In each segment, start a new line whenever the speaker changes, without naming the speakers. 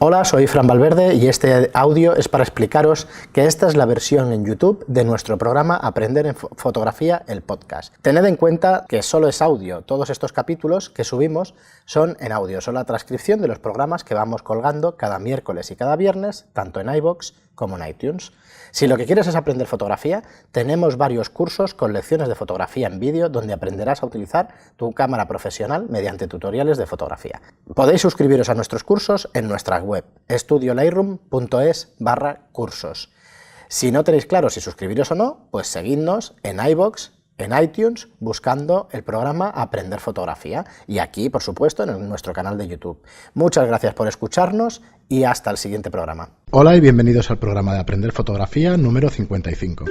Hola, soy Fran Valverde y este audio es para explicaros que esta es la versión en YouTube de nuestro programa Aprender en Fotografía, el podcast. Tened en cuenta que solo es audio. Todos estos capítulos que subimos son en audio, son la transcripción de los programas que vamos colgando cada miércoles y cada viernes, tanto en iVoox como en iTunes. Si lo que quieres es aprender fotografía, tenemos varios cursos con lecciones de fotografía en vídeo donde aprenderás a utilizar tu cámara profesional mediante tutoriales de fotografía. Podéis suscribiros a nuestros cursos en nuestra web estudiolightroom.es/cursos. Si no tenéis claro si suscribiros o no, pues seguidnos en iVoox, en iTunes, buscando el programa Aprender Fotografía y aquí, por supuesto, en nuestro canal de YouTube. Muchas gracias por escucharnos y hasta el siguiente programa.
Hola y bienvenidos al programa de Aprender Fotografía número 55.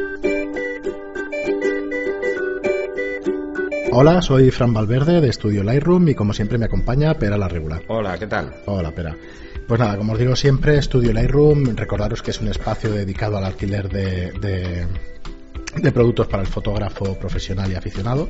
Hola, soy Fran Valverde de Estudio Lightroom y como siempre me acompaña Pera la Regular.
Hola, ¿qué tal?
Hola, Pera. Pues nada, como os digo siempre, Estudio Lightroom, recordaros que es un espacio dedicado al alquiler de productos para el fotógrafo profesional y aficionado,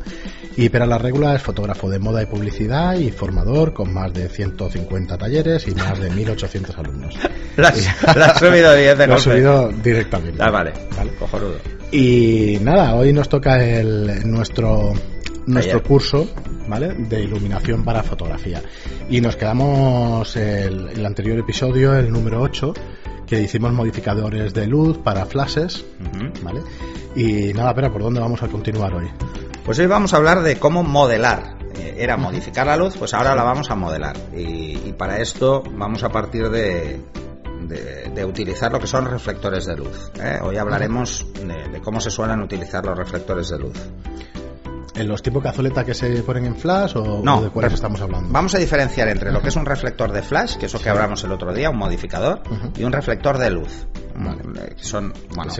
y Pera la Regula es fotógrafo de moda y publicidad y formador con más de 150 talleres y más de 1.800 alumnos.
La has subido 10 de golpe.
Lo he subido directamente.
Vale, cojonudo.
Y nada, hoy nos toca nuestro curso, ¿vale?, de iluminación para fotografía. Y nos quedamos el anterior episodio, el número 8, que hicimos modificadores de luz para flashes, ¿vale? Y nada, Pera, ¿por dónde vamos a continuar hoy?
Pues hoy vamos a hablar de cómo modelar. Era modificar la luz, pues ahora la vamos a modelar. Y para esto vamos a partir de utilizar lo que son reflectores de luz. Hoy hablaremos de cómo se suelen utilizar los reflectores de luz.
¿En los tipo cazoleta que se ponen en flash o de cuáles estamos hablando?
Vamos a diferenciar entre lo que es un reflector de flash, que es lo que hablamos el otro día, un modificador, y un reflector de luz.
Vale.
Que son,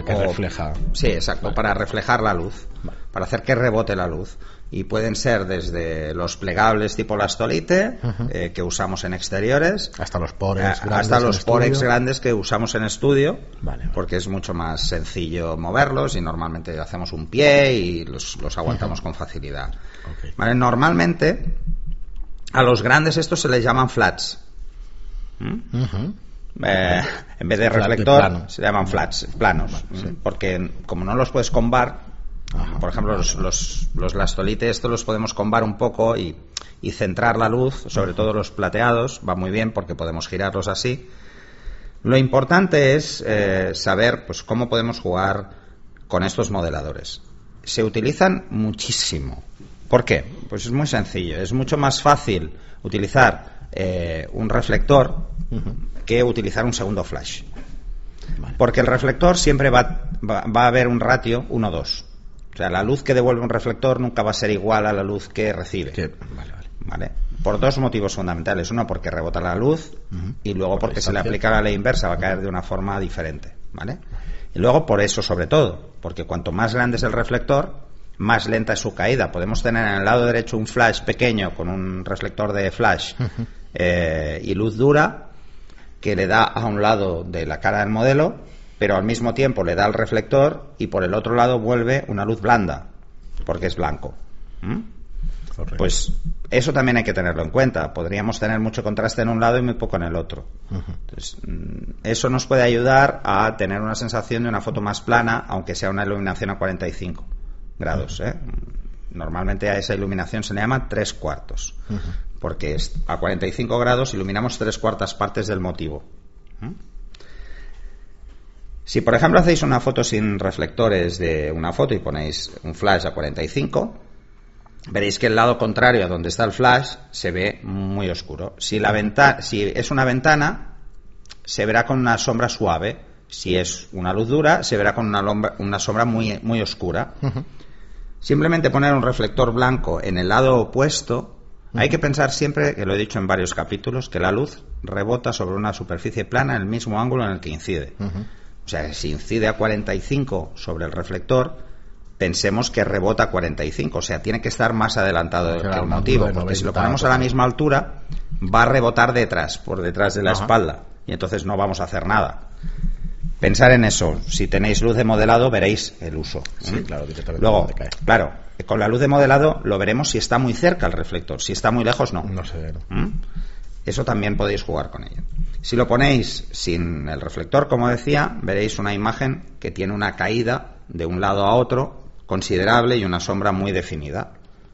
que refleja.
Sí, exacto, vale. Para reflejar la luz, vale, para hacer que rebote la luz. Y pueden ser desde los plegables tipo lastolite, que usamos en exteriores,
hasta los porex grandes,
hasta los porex grandes que usamos en estudio,
vale,
porque es mucho más sencillo moverlos y normalmente hacemos un pie y los aguantamos con facilidad.
Okay.
Vale, normalmente a los grandes estos se les llaman flats. En vez de reflector se llaman flats, planos, sí, porque como no los puedes combar. Por ejemplo, los lastolite, estos los podemos combar un poco y centrar la luz, sobre todo los plateados, va muy bien porque podemos girarlos así. Lo importante es saber pues cómo podemos jugar con estos modeladores. Se utilizan muchísimo. ¿Por qué? Pues es muy sencillo. Es mucho más fácil utilizar un reflector que utilizar un segundo flash. Vale. Porque el reflector siempre va a haber un ratio 1:2. O sea, la luz que devuelve un reflector nunca va a ser igual a la luz que recibe. Vale. Por dos motivos fundamentales. Uno, porque rebota la luz, y luego porque se le aplica la ley inversa, va a caer de una forma diferente. ¿Vale? Y luego por eso, sobre todo, porque cuanto más grande es el reflector, más lenta es su caída. Podemos tener en el lado derecho un flash pequeño con un reflector de flash y luz dura que le da a un lado de la cara del modelo, pero al mismo tiempo le da al reflector y por el otro lado vuelve una luz blanda, porque es blanco. Pues eso también hay que tenerlo en cuenta. Podríamos tener mucho contraste en un lado y muy poco en el otro. Entonces, eso nos puede ayudar a tener una sensación de una foto más plana, aunque sea una iluminación a 45 grados. Normalmente a esa iluminación se le llama 3/4, porque a 45 grados iluminamos 3/4 partes del motivo. Si por ejemplo hacéis una foto sin reflectores de una foto y ponéis un flash a 45, veréis que el lado contrario a donde está el flash se ve muy oscuro. Si es una ventana, se verá con una sombra suave. Si es una luz dura, se verá con una sombra muy, muy oscura. Simplemente poner un reflector blanco en el lado opuesto. Hay que pensar siempre, que lo he dicho en varios capítulos, que la luz rebota sobre una superficie plana en el mismo ángulo en el que incide. O sea, si incide a 45 sobre el reflector, pensemos que rebota a 45. O sea, tiene que estar más adelantado que el motivo. Porque si lo ponemos a la misma altura, va a rebotar por detrás de la espalda. Y entonces no vamos a hacer nada. Pensar en eso. Si tenéis luz de modelado, veréis el uso.
Sí, claro, directamente.
Luego, claro, con la luz de modelado lo veremos si está muy cerca el reflector. Si está muy lejos, no.
No se ve, ¿no?
Eso también podéis jugar con ello. Si lo ponéis sin el reflector, como decía, veréis una imagen que tiene una caída de un lado a otro considerable y una sombra muy definida.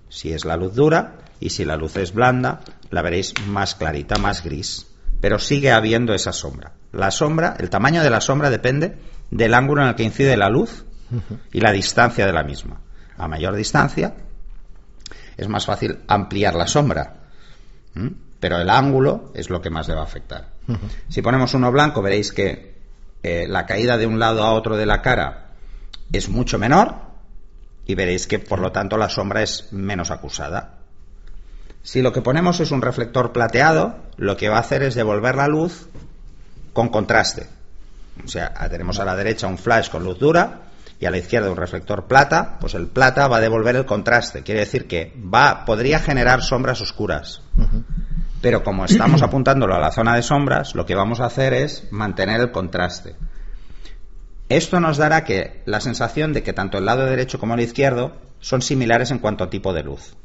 Si es la luz dura y si la luz es blanda, la veréis más clarita, más gris. Pero sigue habiendo esa sombra. La sombra, el tamaño de la sombra depende del ángulo en el que incide la luz y la distancia de la misma. A mayor distancia es más fácil ampliar la sombra, pero el ángulo es lo que más le va a afectar. Si ponemos uno blanco, veréis que la caída de un lado a otro de la cara es mucho menor y veréis que por lo tanto la sombra es menos acusada. Si lo que ponemos es un reflector plateado, lo que va a hacer es devolver la luz con contraste. O sea, tenemos a la derecha un flash con luz dura y a la izquierda un reflector plata, pues el plata va a devolver el contraste. Quiere decir que podría generar sombras oscuras. Pero como estamos apuntándolo a la zona de sombras, lo que vamos a hacer es mantener el contraste. Esto nos dará la sensación de que tanto el lado derecho como el izquierdo son similares en cuanto a tipo de luz.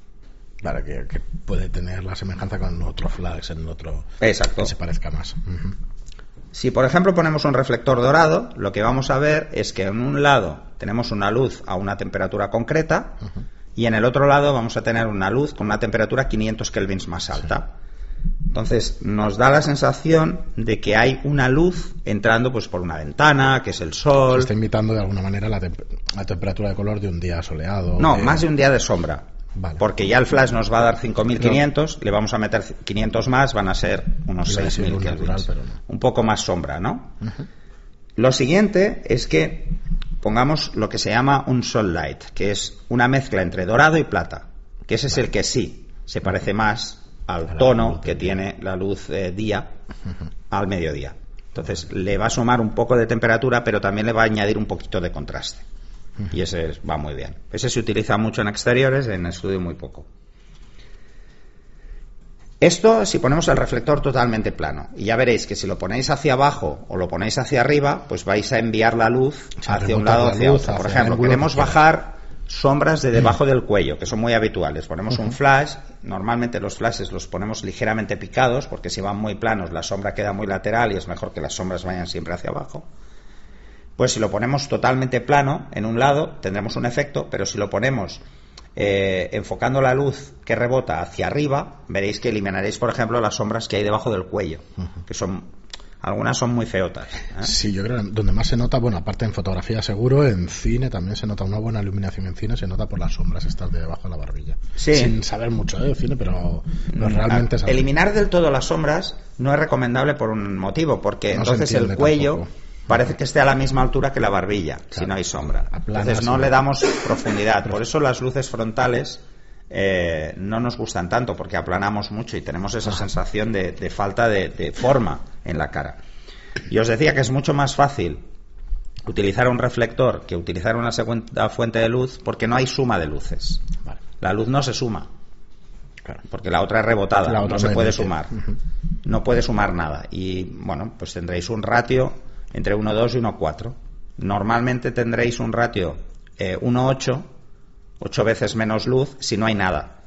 Claro, que puede tener la semejanza con otro flash en otro.
Exacto.
Que se parezca más.
Si, por ejemplo, ponemos un reflector dorado, lo que vamos a ver es que en un lado tenemos una luz a una temperatura concreta y en el otro lado vamos a tener una luz con una temperatura 500 kelvins más alta. Entonces nos da la sensación de que hay una luz entrando pues por una ventana, que es el sol.
Se está imitando de alguna manera la temperatura de color de un día soleado.
No, más de un día de sombra.
Vale.
Porque ya el flash nos va a dar 5500, le vamos a meter 500 más, van a ser unos 6000 kelvins. No. Un poco más sombra, ¿no? Lo siguiente es que pongamos lo que se llama un sol light, que es una mezcla entre dorado y plata, que ese es el que sí se parece más al tono que tiene la luz día al mediodía. Entonces le va a sumar un poco de temperatura, pero también le va a añadir un poquito de contraste. Y ese va muy bien. Ese se utiliza mucho en exteriores, en estudio muy poco. Esto si ponemos el reflector totalmente plano. Y ya veréis que si lo ponéis hacia abajo o lo ponéis hacia arriba, pues vais a enviar la luz hacia un lado o hacia otro. Por ejemplo, queremos bajar sombras de debajo del cuello, que son muy habituales. Ponemos un flash, normalmente los flashes los ponemos ligeramente picados, porque si van muy planos la sombra queda muy lateral y es mejor que las sombras vayan siempre hacia abajo. Pues si lo ponemos totalmente plano en un lado tendremos un efecto, pero si lo ponemos enfocando la luz que rebota hacia arriba, veréis que eliminaréis, por ejemplo, las sombras que hay debajo del cuello, que algunas son muy feotas.
Sí, yo creo que donde más se nota, bueno, aparte en fotografía seguro, en cine también se nota una buena iluminación en cine, se nota por las sombras estas de debajo de la barbilla.
Sí.
Sin saber mucho de cine, pero realmente es
eliminar del todo las sombras no es recomendable por un motivo, porque entonces el cuello tampoco parece que esté a la misma altura que la barbilla, claro, si no hay sombra. Entonces no le damos profundidad. Por eso las luces frontales no nos gustan tanto, porque aplanamos mucho y tenemos esa sensación de falta de forma en la cara. Y os decía que es mucho más fácil utilizar un reflector que utilizar una segunda fuente de luz, porque no hay suma de luces. Vale. La luz no se suma, claro, porque la otra es rebotada, no se puede sumar. No puede sumar nada. Y bueno, pues tendréis un ratio entre 1,2 y 1,4. Normalmente tendréis un ratio 1,8, 8 veces menos luz si no hay nada.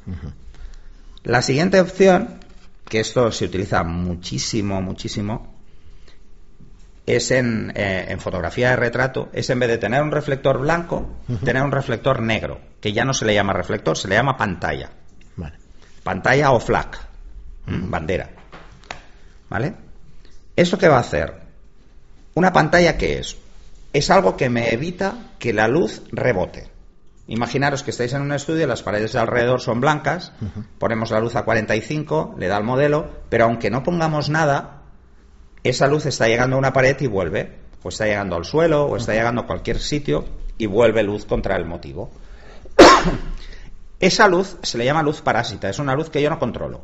La siguiente opción, que esto se utiliza muchísimo, es en fotografía de retrato, es en vez de tener un reflector blanco, tener un reflector negro, que ya no se le llama reflector, se le llama pantalla. Vale. Pantalla o flag, bandera. ¿Vale? ¿Esto qué va a hacer? Una pantalla, ¿qué es? Es algo que me evita que la luz rebote. Imaginaros que estáis en un estudio, las paredes de alrededor son blancas, ponemos la luz a 45, le da el modelo, pero aunque no pongamos nada, esa luz está llegando a una pared y vuelve, o está llegando al suelo, o está llegando a cualquier sitio y vuelve luz contra el motivo. Esa luz se le llama luz parásita, es una luz que yo no controlo.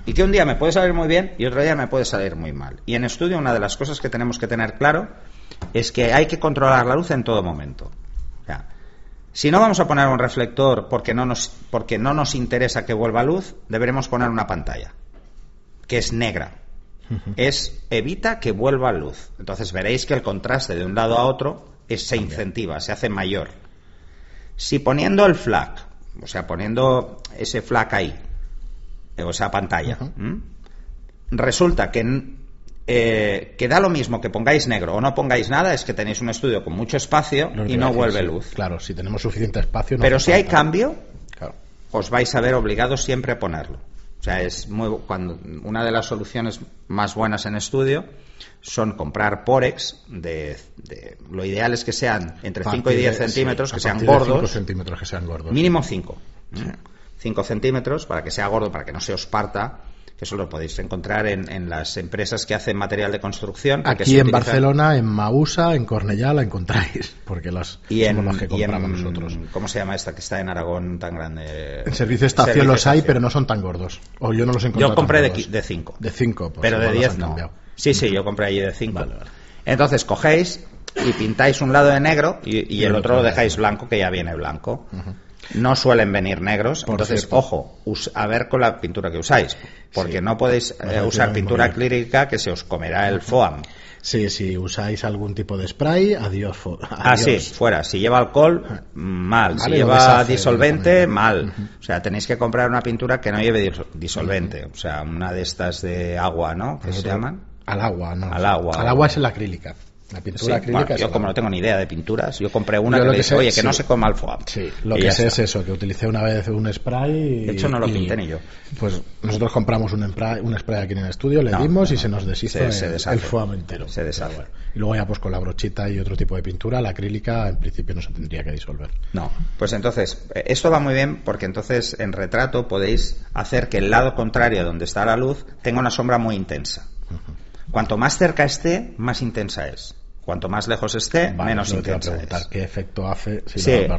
Y que un día me puede salir muy bien y otro día me puede salir muy mal. Y en estudio una de las cosas que tenemos que tener claro es que hay que controlar la luz en todo momento. O sea, si no vamos a poner un reflector porque no nos interesa que vuelva luz, deberemos poner una pantalla que es negra. Evita que vuelva luz. Entonces veréis que el contraste de un lado a otro se incentiva, se hace mayor. Si poniendo el flag, o sea, poniendo ese flag ahí, o sea, pantalla, resulta que da lo mismo que pongáis negro o no pongáis nada, es que tenéis un estudio con mucho espacio y no vuelve luz.
Claro, si tenemos suficiente espacio...
Pero si hay cambio, os vais a ver obligados siempre a ponerlo. O sea, una de las soluciones más buenas en estudio son comprar Porex lo ideal es que sean entre 5 y 10 centímetros, que sean gordos.
5 centímetros que sean gordos.
Mínimo 5. 5 centímetros para que sea gordo, para que no se os parta. Que eso lo podéis encontrar en las empresas que hacen material de construcción.
Aquí en Barcelona, en Mausa, en Cornellà la encontráis, porque somos los que compramos nosotros.
¿Cómo se llama esta que está en Aragón tan grande?
En Servicio Estación los hay, pero no son tan gordos. O yo no los he encontrado.
Yo compré de 5.
De 5, pues
pero de 10 no. Sí, yo compré allí de 5. Vale. Entonces cogéis y pintáis un lado de negro y el otro lo dejáis blanco, que ya viene blanco. No suelen venir negros, entonces, ojo, a ver con la pintura que usáis, porque no podéis usar pintura acrílica que se os comerá el foam.
Sí, si usáis algún tipo de spray, adiós.
Sí, fuera. Si lleva alcohol, mal. Si lleva disolvente, mal. O sea, tenéis que comprar una pintura que no lleve disolvente. O sea, una de estas de agua, ¿no? ¿Qué se llaman?
Al agua, ¿no?
Al agua.
Al agua es la acrílica. La pintura acrílica.
Bueno, yo como no tengo ni idea de pinturas, yo compré una que dice, oye, que no se coma el foam.
Sí, lo que sé es eso, que utilicé una vez un spray.
De hecho, no lo pinté ni yo.
Pues nosotros compramos un spray aquí en el estudio, le dimos y se nos deshizo el foam entero.
Se deshace.
Bueno. Y luego ya pues con la brochita y otro tipo de pintura, la acrílica en principio no se tendría que disolver.
No, pues entonces, esto va muy bien porque entonces en retrato podéis hacer que el lado contrario donde está la luz tenga una sombra muy intensa. Cuanto más cerca esté, más intensa es. Cuanto más lejos esté, menos intensa es.
¿Qué efecto hace?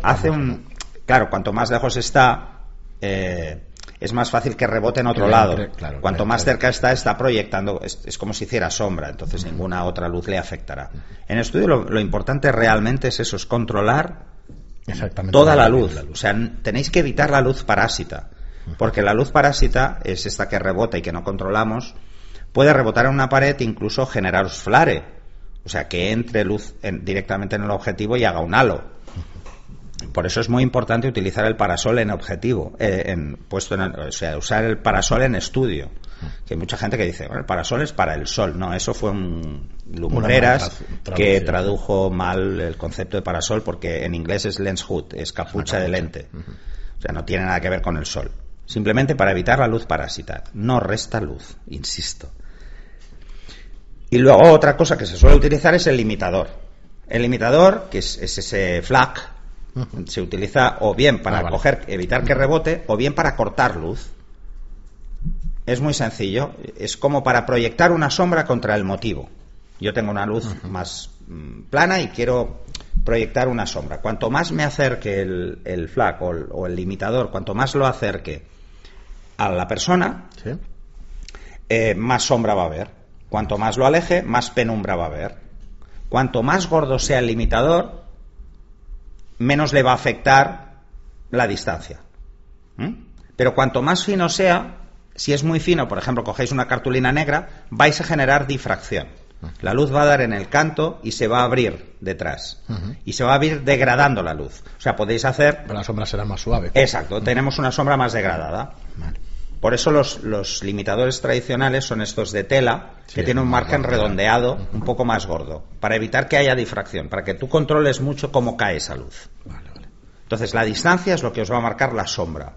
Hace un... Claro, cuanto más lejos está, es más fácil que rebote en otro lado. Cuanto más cerca está proyectando, es como si hiciera sombra, entonces ninguna otra luz le afectará. En el estudio lo importante realmente es eso, es controlar toda la luz. O sea, tenéis que evitar la luz parásita, porque la luz parásita es esta que rebota y que no controlamos, puede rebotar en una pared e incluso generaros flare. O sea, que entre luz directamente en el objetivo y haga un halo. Por eso es muy importante utilizar el parasol en objetivo, usar el parasol en estudio. Que hay mucha gente que dice, bueno, el parasol es para el sol. No, eso fue un Lumbreras que tradujo mal el concepto de parasol, porque en inglés es lens hood, es capucha de lente. O sea, no tiene nada que ver con el sol. Simplemente para evitar la luz parásita. No resta luz, insisto. Y luego otra cosa que se suele utilizar es el limitador. El limitador, que es ese flag, se utiliza o bien para evitar que rebote, o bien para cortar luz. Es muy sencillo. Es como para proyectar una sombra contra el motivo. Yo tengo una luz más plana y quiero proyectar una sombra. Cuanto más me acerque el flag o el limitador, cuanto más lo acerque a la persona, más sombra va a haber. Cuanto más lo aleje, más penumbra va a haber. Cuanto más gordo sea el limitador, menos le va a afectar la distancia. Pero cuanto más fino sea, si es muy fino, por ejemplo, cogéis una cartulina negra, vais a generar difracción. La luz va a dar en el canto y se va a abrir detrás. Y se va a ir degradando la luz. O sea, podéis hacer...
Pero la sombra será más suave.
Exacto, tenemos una sombra más degradada.
Vale.
Por eso los limitadores tradicionales son estos de tela, que tienen un margen redondeado un poco más gordo, para evitar que haya difracción, para que tú controles mucho cómo cae esa luz.
Vale.
Entonces, la distancia es lo que os va a marcar la sombra.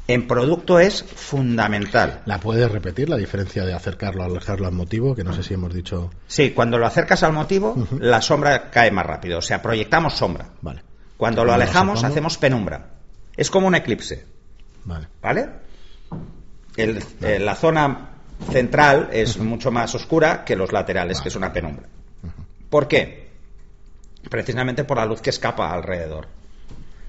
En producto es fundamental.
¿La puedes repetir, la diferencia de acercarlo o alejarlo al motivo? Que no sé si hemos dicho...
Sí, cuando lo acercas al motivo, la sombra cae más rápido. O sea, proyectamos sombra.
Vale.
Cuando lo alejamos, hacemos penumbra. Es como un eclipse. ¿Vale? La zona central es mucho más oscura que los laterales, que es una penumbra. ¿Por qué? Precisamente por la luz que escapa alrededor.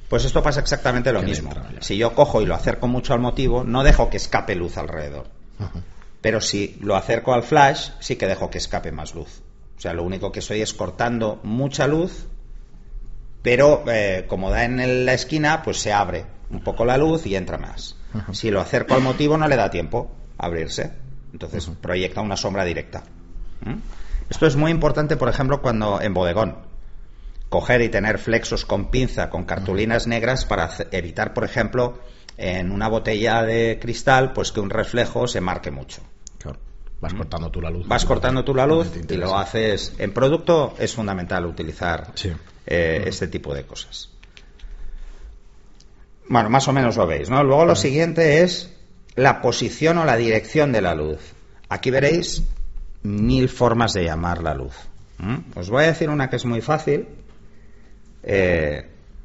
Pues esto pasa exactamente lo mismo. Si yo cojo y lo acerco mucho al motivo, no dejo que escape luz alrededor. Pero si lo acerco al flash, sí que dejo que escape más luz. O sea, lo único que estoy es cortando mucha luz, pero como da en la esquina, pues se abre un poco la luz y entra más. Si lo acerco al motivo, no le da tiempo a abrirse. Entonces proyecta una sombra directa. Esto es muy importante, por ejemplo, cuando en bodegón. Coger y tener flexos con pinza, con cartulinas negras, para evitar, por ejemplo, en una botella de cristal, pues que un reflejo se marque mucho.
Vas cortando tú la luz.
Vas cortando tú la luz y lo haces. En producto es fundamental utilizar este tipo de cosas. Bueno, más o menos lo veis, ¿no? Luego lo siguiente es la posición o la dirección de la luz. Aquí veréis 1000 formas de llamar la luz. Os voy a decir una que es muy fácil,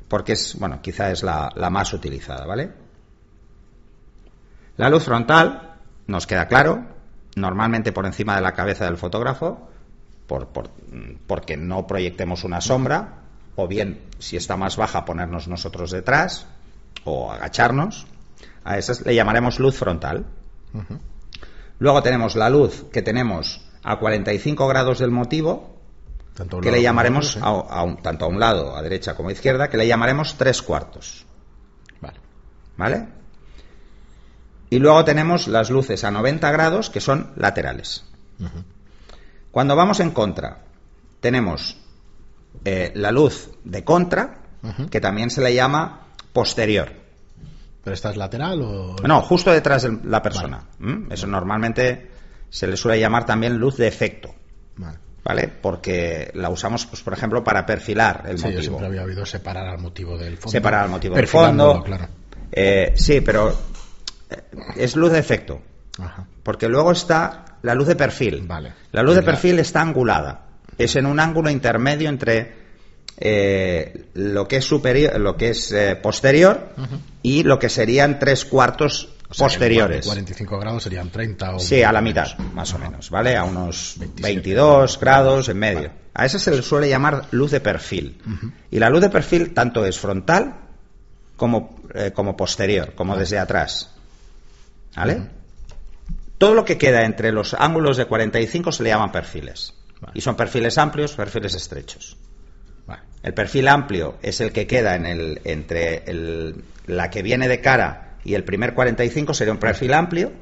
porque es, bueno, quizá es la más utilizada, ¿vale? La luz frontal, nos queda claro, normalmente por encima de la cabeza del fotógrafo, porque no proyectemos una sombra, o bien, si está más baja, ponernos nosotros detrás, o agacharnos. A esas le llamaremos luz frontal. Luego tenemos la luz que tenemos a 45 grados del motivo, que le llamaremos, tanto a un lado, a derecha como a izquierda, que le llamaremos 3/4. ¿Vale? Y luego tenemos las luces a 90 grados, que son laterales. Cuando vamos en contra, tenemos la luz de contra, que también se le llama posterior.
¿Pero esta es lateral o...?
No, justo detrás de la persona. Eso normalmente se le suele llamar también luz de efecto. ¿Vale? Porque la usamos, pues, por ejemplo, para perfilar el motivo.
Yo siempre había oído separar al motivo del fondo.
Separar al motivo del fondo.
Claro.
Sí, pero es luz de efecto. Porque luego está la luz de perfil. La luz de perfil está angulada. Es en un ángulo intermedio entre lo que es superior, lo que es posterior y lo que serían 3/4 posteriores.
45 grados serían 30 o...
Sí, a la mitad, más o menos, ¿vale? A unos 22 grados en medio. A esa se le suele llamar luz de perfil. Y la luz de perfil tanto es frontal como posterior, como desde atrás. ¿Vale? Todo lo que queda entre los ángulos de 45 se le llaman perfiles. Y son perfiles amplios, perfiles estrechos. El perfil amplio es el que queda entre la que viene de cara y el primer 45, sería un perfil amplio,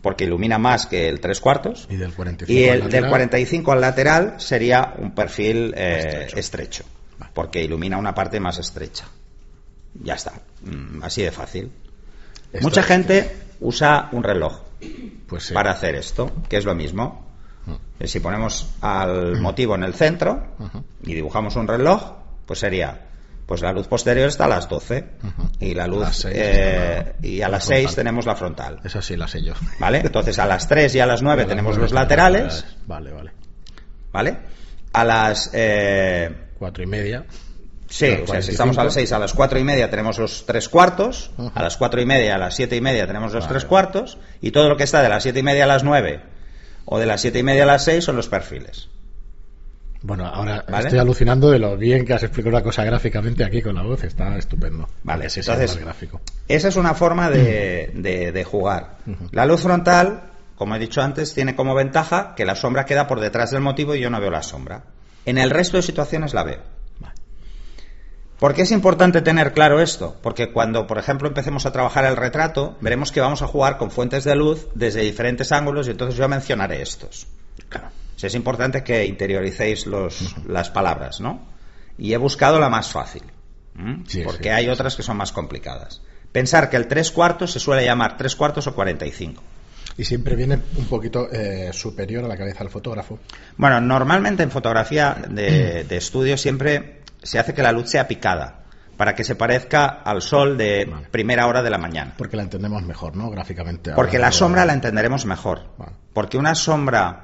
porque ilumina más que el 3/4.
Y del 45
y
al lateral,
del 45 al lateral sería un perfil estrecho, porque ilumina una parte más estrecha. Ya está, así de fácil. Mucha gente usa un reloj para hacer esto, que es lo mismo. Si ponemos al motivo en el centro y dibujamos un reloj, pues sería, pues la luz posterior está a las 12 y la luz y a las 6 tenemos la frontal.
Esa sí la sé yo.
¿Vale? Entonces a las 3 y a las 9 tenemos los laterales. Vale. A las
4:30.
Sí, o sea, si estamos a las 6, a las 4:30 tenemos los 3/4, a las 4:30, a las 7:30 tenemos los 3/4, y todo lo que está de las 7:30 a las 9 o de las 7:30 a las 6 son los perfiles.
Bueno, ahora estoy alucinando de lo bien que has explicado la cosa gráficamente aquí con la voz, está estupendo.
Vale, entonces, esa es una forma de jugar. La luz frontal, como he dicho antes, tiene como ventaja que la sombra queda por detrás del motivo y yo no veo la sombra. En el resto de situaciones la veo. ¿Por qué es importante tener claro esto? Porque cuando, por ejemplo, empecemos a trabajar el retrato, veremos que vamos a jugar con fuentes de luz desde diferentes ángulos y entonces yo mencionaré estos. Claro. O sea, es importante que interioricéis las palabras, ¿no? Y he buscado la más fácil, porque hay otras que son más complicadas. Pensar que el 3/4 se suele llamar 3/4 o 45.
Y siempre viene un poquito superior a la cabeza del fotógrafo.
Bueno, normalmente en fotografía de estudio siempre se hace que la luz sea picada, para que se parezca al sol de primera hora de la mañana.
Porque la entendemos mejor, ¿no? Gráficamente.
Porque la sombra la entenderemos mejor. Porque una sombra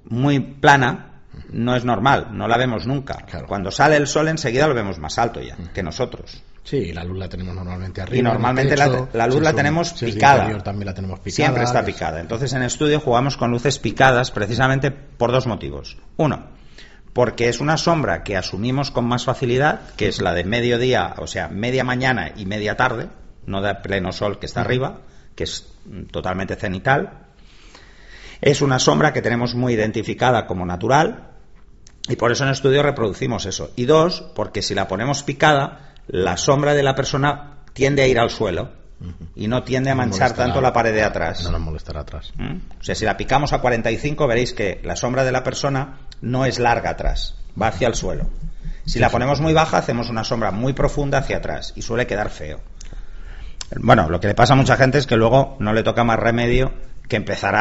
muy plana no es normal, no la vemos nunca.
Claro.
Cuando sale el sol enseguida lo vemos más alto ya que nosotros.
Sí, la luz la tenemos normalmente arriba.
Y normalmente la luz la tenemos picada.
También la tenemos picada.
Siempre está picada. Entonces en estudio jugamos con luces picadas precisamente por dos motivos. Uno, porque es una sombra que asumimos con más facilidad, que es la de mediodía, o sea, media mañana y media tarde, no de pleno sol que está arriba, que es totalmente cenital. Es una sombra que tenemos muy identificada como natural y por eso en estudio reproducimos eso. Y dos, porque si la ponemos picada, la sombra de la persona tiende a ir al suelo y no tiende a manchar tanto la pared de atrás.
No nos molestará atrás.
O sea, si la picamos a 45, veréis que la sombra de la persona no es larga atrás, va hacia el suelo. Si la ponemos muy baja, hacemos una sombra muy profunda hacia atrás y suele quedar feo. Bueno, lo que le pasa a mucha gente es que luego no le toca más remedio que empezar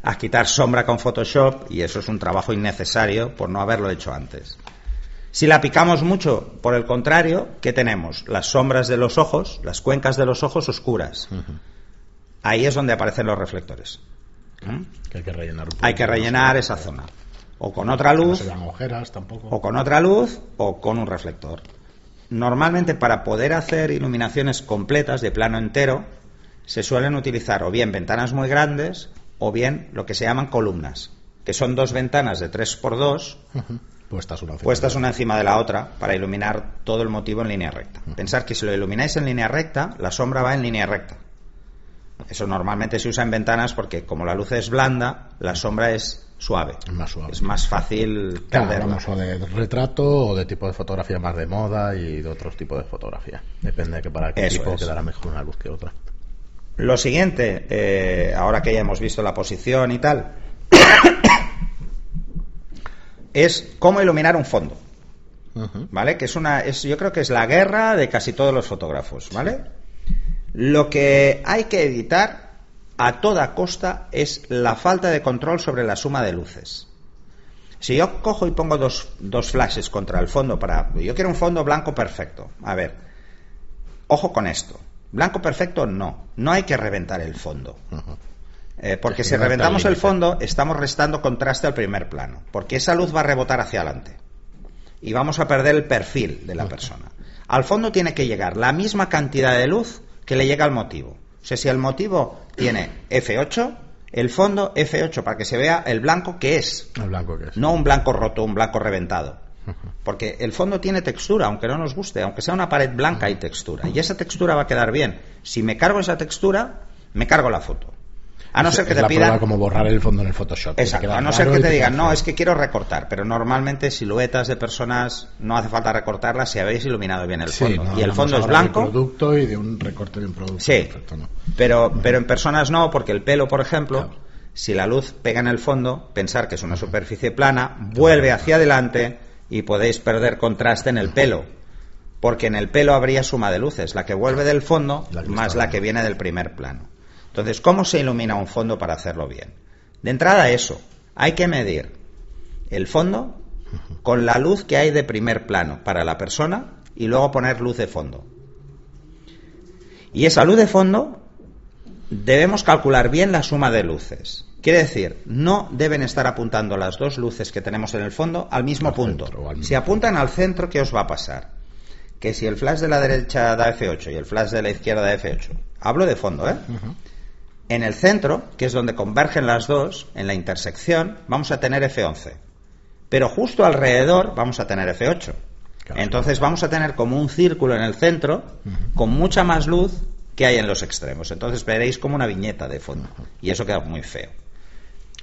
a quitar sombra con Photoshop, y eso es un trabajo innecesario por no haberlo hecho antes. Si la picamos mucho, por el contrario, ¿qué tenemos? Las sombras de los ojos, las cuencas de los ojos oscuras. Ahí es donde aparecen los reflectores.
Que hay que rellenar un poco.
Hay que rellenar esa zona. O con otra luz,
no se vean ojeras tampoco.
O con otra luz, o con un reflector. Normalmente, para poder hacer iluminaciones completas de plano entero, se suelen utilizar o bien ventanas muy grandes, o bien lo que se llaman columnas, que son 2 ventanas de 3x2, puestas una encima de la otra, para iluminar todo el motivo en línea recta. Pensar que si lo ilumináis en línea recta, la sombra va en línea recta. Eso normalmente se usa en ventanas porque, como la luz es blanda, la sombra es suave. Es más fácil perderla.
Hablamos o de retrato o de tipo de fotografía más de moda y de otros tipos de fotografía. Depende de que para qué tipo quedará mejor una luz que otra.
Lo siguiente, ahora que ya hemos visto la posición y tal, es cómo iluminar un fondo. ¿Vale? Que yo creo que es la guerra de casi todos los fotógrafos, ¿vale? Lo que hay que evitar a toda costa es la falta de control sobre la suma de luces. Si yo cojo y pongo dos flashes contra el fondo yo quiero un fondo blanco perfecto. A ver, ojo con esto. Blanco perfecto no hay que reventar el fondo. Porque si reventamos el fondo, estamos restando contraste al primer plano, porque esa luz va a rebotar hacia adelante y vamos a perder el perfil de la persona. Al fondo tiene que llegar la misma cantidad de luz que le llega al motivo. O sea, si el motivo tiene F8, el fondo F8, para que se vea el blanco que es.
El blanco que es.
No un blanco roto, un blanco reventado. Porque el fondo tiene textura, aunque no nos guste. Aunque sea una pared blanca, hay textura. Y esa textura va a quedar bien. Si me cargo esa textura, me cargo la foto. A no ser que te pidan...
como borrar el fondo en el Photoshop.
Exacto, a no ser que te digan, no, es que quiero recortar. Pero normalmente siluetas de personas no hace falta recortarlas si habéis iluminado bien el fondo.
No,
y el fondo es blanco.
De producto y de un recorte de un producto.
Sí,
perfecto, ¿no?
pero en personas no, porque el pelo, por ejemplo, claro, si la luz pega en el fondo, pensar que es una superficie plana, vuelve hacia adelante y podéis perder contraste en el pelo. Porque en el pelo habría suma de luces, la que vuelve del fondo más la que viene del primer plano. Entonces, ¿cómo se ilumina un fondo para hacerlo bien? De entrada eso, hay que medir el fondo con la luz que hay de primer plano para la persona y luego poner luz de fondo. Y esa luz de fondo debemos calcular bien la suma de luces. Quiere decir, no deben estar apuntando las dos luces que tenemos en el fondo al mismo punto. Si apuntan al centro, ¿qué os va a pasar? Que si el flash de la derecha da F8 y el flash de la izquierda da F8, hablo de fondo, ¿eh? En el centro, que es donde convergen las dos, en la intersección, vamos a tener F11. Pero justo alrededor vamos a tener F8. Entonces vamos a tener como un círculo en el centro con mucha más luz que hay en los extremos. Entonces veréis como una viñeta de fondo. Y eso queda muy feo.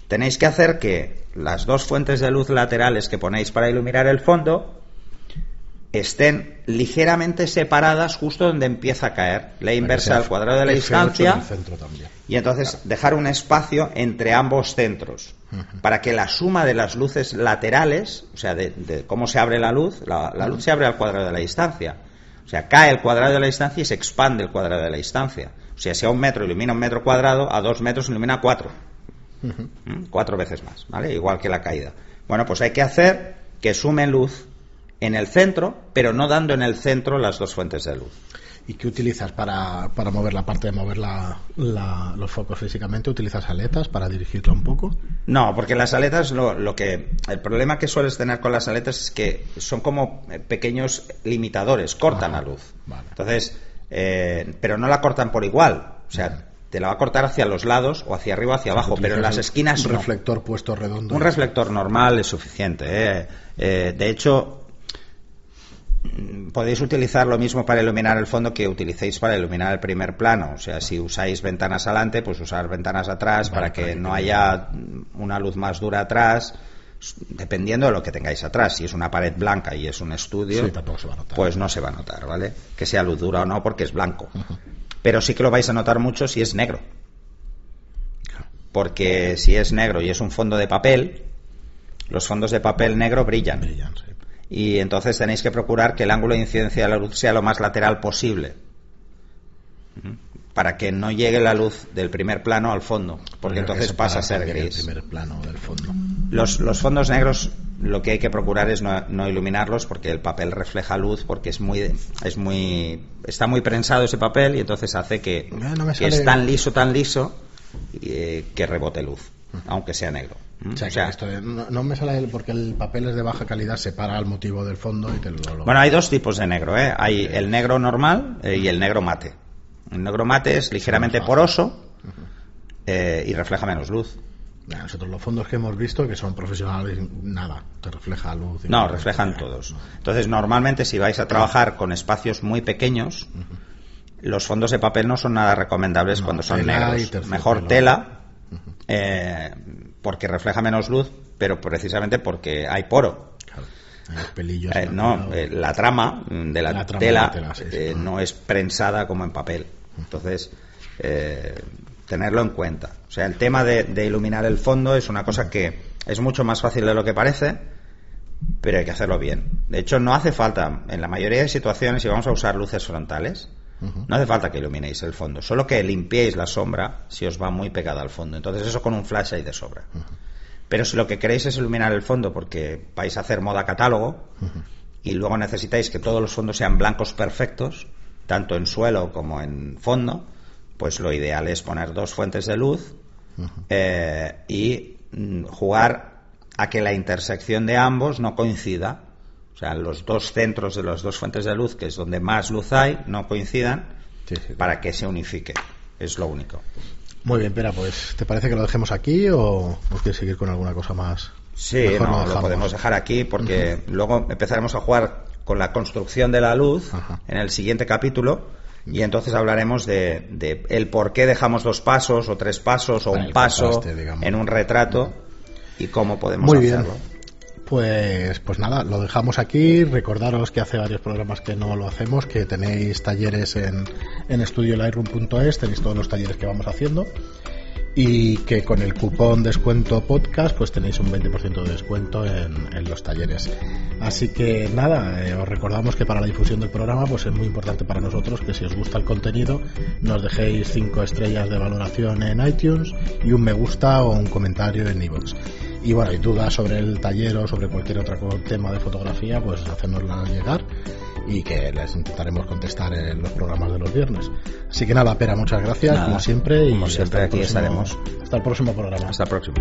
Tenéis que hacer que las dos fuentes de luz laterales que ponéis para iluminar el fondo estén ligeramente separadas justo donde empieza a caer la inversa al cuadrado de la distancia, y entonces dejar un espacio entre ambos centros para que la suma de las luces laterales, o sea, de cómo se abre la luz se abre al cuadrado de la distancia, o sea, cae el cuadrado de la distancia y se expande el cuadrado de la distancia. O sea, si a 1 metro ilumina 1 metro cuadrado, a 2 metros ilumina 4. 4 veces más, ¿vale? Igual que la caída. Bueno, pues hay que hacer que sumen luz en el centro, pero no dando en el centro las dos fuentes de luz.
¿Y qué utilizas para mover la parte de mover los focos físicamente? ¿Utilizas aletas para dirigirla un poco?
No, porque las aletas, el problema que sueles tener con las aletas es que son como pequeños limitadores, cortan la luz. Vale. Entonces, pero no la cortan por igual. O sea, te la va a cortar hacia los lados o hacia arriba o hacia abajo, pero en las esquinas
un reflector puesto redondo.
Un reflector normal es suficiente. De hecho, podéis utilizar lo mismo para iluminar el fondo que utilicéis para iluminar el primer plano. O sea, si usáis ventanas adelante, pues usar ventanas atrás para que no haya una luz más dura atrás, dependiendo de lo que tengáis atrás. Si es una pared blanca y es un estudio,
tampoco se va a notar.
Pues no se va a notar, ¿vale? Que sea luz dura o no, porque es blanco. Pero sí que lo vais a notar mucho si es negro. Porque si es negro y es un fondo de papel, los fondos de papel negro brillan.
Sí.
Y entonces tenéis que procurar que el ángulo de incidencia de la luz sea lo más lateral posible. para que no llegue la luz del primer plano al fondo, porque entonces pasa a ser gris.
El primer plano del fondo.
Los fondos negros, lo que hay que procurar es no iluminarlos, porque el papel refleja luz, porque está muy prensado ese papel, y entonces hace que es tan liso que rebote luz, aunque sea negro.
O sea, esto no me sale porque el papel es de baja calidad, separa el motivo del fondo y te lo...
Bueno, hay dos tipos de negro, ¿eh? Hay el negro normal y el negro mate. El negro mate es ligeramente poroso y refleja menos luz.
Nosotros los fondos que hemos visto, que son profesionales, nada, te refleja luz.
No, reflejan todos. Entonces, normalmente, si vais a trabajar con espacios muy pequeños, los fondos de papel no son nada recomendables cuando son negros. Mejor tela, porque refleja menos luz, pero precisamente porque hay poro.
Claro, hay pelillos.
La trama de la tela no es prensada como en papel. Entonces, tenerlo en cuenta. O sea, el tema de iluminar el fondo es una cosa que es mucho más fácil de lo que parece, pero hay que hacerlo bien. De hecho, no hace falta, en la mayoría de situaciones, si vamos a usar luces frontales, no hace falta que iluminéis el fondo, solo que limpiéis la sombra si os va muy pegada al fondo. Entonces eso con un flash hay de sobra. Pero si lo que queréis es iluminar el fondo porque vais a hacer moda catálogo y luego necesitáis que todos los fondos sean blancos perfectos, tanto en suelo como en fondo, pues lo ideal es poner dos fuentes de luz y jugar a que la intersección de ambos no coincida. O sea, los dos centros de las dos fuentes de luz, que es donde más luz hay, no coincidan para que se unifique. Es lo único.
Muy bien, Pera, pues ¿te parece que lo dejemos aquí o quieres seguir con alguna cosa más?
Sí, lo podemos dejar aquí porque luego empezaremos a jugar con la construcción de la luz en el siguiente capítulo y entonces hablaremos de el por qué dejamos 2 pasos o 3 pasos o un paso en un retrato y cómo podemos hacerlo.
Pues nada, lo dejamos aquí. Recordaros que hace varios programas que no lo hacemos, que tenéis talleres en estudiolightroom.es, tenéis todos los talleres que vamos haciendo y que con el cupón descuento podcast pues tenéis un 20% de descuento en los talleres. Así que nada, os recordamos que para la difusión del programa pues es muy importante para nosotros que si os gusta el contenido nos dejéis 5 estrellas de valoración en iTunes y un me gusta o un comentario en iVoox. Y bueno, hay dudas sobre el taller o sobre cualquier otro tema de fotografía, pues hacérnosla llegar y que les intentaremos contestar en los programas de los viernes. Así que nada, Pera, muchas gracias, como siempre.
Como siempre, aquí estaremos.
Hasta el próximo programa.
Hasta el próximo.